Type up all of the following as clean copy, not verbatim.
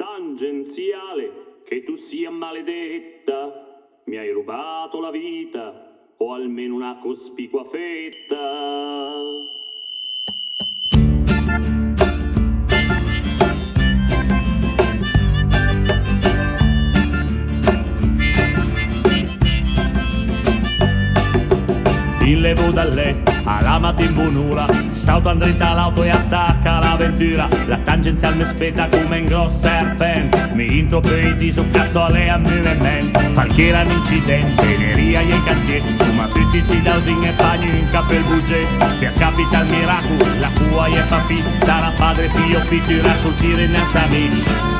Tangenziale, che tu sia maledetta, mi hai rubato la vita, o almeno una cospicua fetta. Mi levo dal letto, alla mattina in buon'ora, salto in dritta all'auto e attacca l'avventura. La tangenziale mi spetta come un grosso serpente, mi intoppi su cazzo alle ammuvamento. Qualche un incidente, neria e cantieri, insomma tutti si dausin e pagni in capo il buget. Per capita il miracolo, la cua e papi, sarà padre, figlio, pittura sul tiro in Ansami.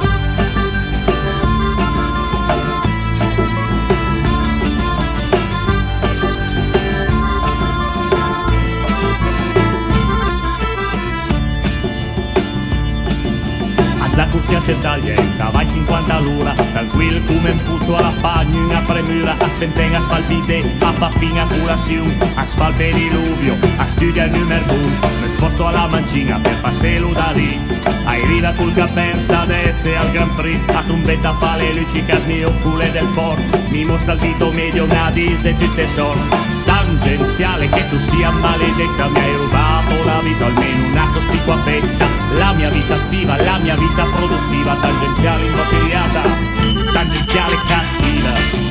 La corsia centralienta, vai 50 all'ora, tranquillo come un puccio alla pagna, una premura, a spenteng asfaltite, a pappina curazione, asfalt per diluvio, a studia il numero 2, mi sposto alla mancina per passarlo da lì, ai rida col capensa adesso al Grand Prix, a trombetta fa le luci casmi ocule del porto, mi mostra il dito medio, una dis e tutte sorte. Tangenziale, che tu sia maledetta, mi hai rubato la vita, almeno una cospicua fetta. La mia vita attiva, la mia vita produttiva, tangenziale imbottigliata, tangenziale cattiva.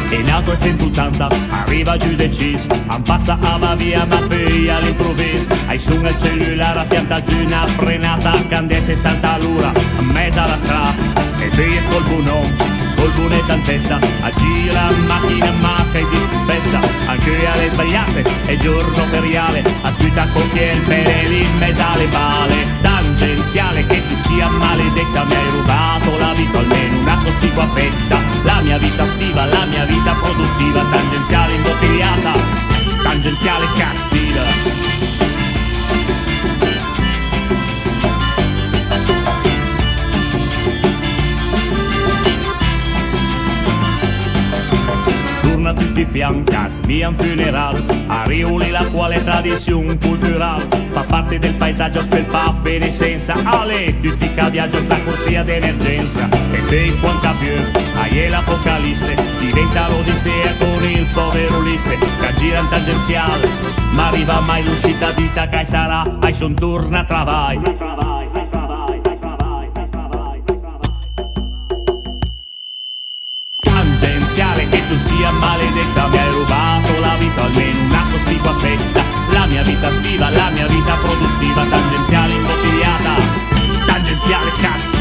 In auto e 180, arriva giù deciso, an passa va via ma poi all'improvviso, hai su nel cellulare, pianta giù una frenata, cande 60 all'ora, a mezzo alla strada, e poi è col bunetta in testa, aggira macchina macca e di festa, anche alle sbagliasse, è giorno feriale, aspetta cocchiere per in mezzo alle balle. Tangenziale, che tu sia maledetta, mi hai rubato la vita, almeno una cospicua fetta. La mia vita attiva, la mia vita produttiva, tangenziale imbottigliata, tangenziale cattiva. Torna tutti i fiancas, mia un funeral, a Riuli la quale tradizione culturale, fa parte del paesaggio spelpaffe di senza, ale, tutti che viaggiano da corsia d'emergenza, e te quanta più, hai l'apocalisse, diventa l'odissea con il povero Ulisse, che gira in tangenziale, ma arriva mai l'uscita di che sarà, hai son torna a travai. Tangenziale, che tu sia maledetta, mi hai rubato la vita, almeno una cospicua fetta. La mia vita attiva, la mia vita produttiva, tangenziale imbottigliata, tangenziale cattiva.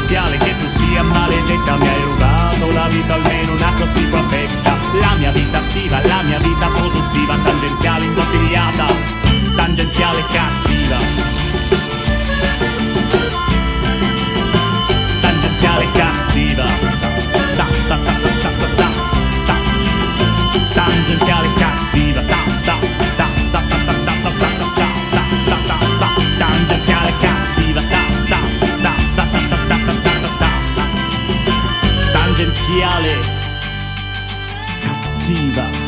Che tu sia maledetta, mi hai rubato la vita, almeno una cospicua fetta. La mia vita attiva, la mia vita produttiva, tangenziale imbottigliata, tangenziale cattiva. Tangenziale cattiva. Ta ta ta ta ta ta ta ta. Tangenziale cattiva. Ta ta ta ta ta ta ta ta ta ta ta ta ta. Tangenziale cattiva. Ta ta ta ta ta ta ta ta ta. Tangenziale cattiva.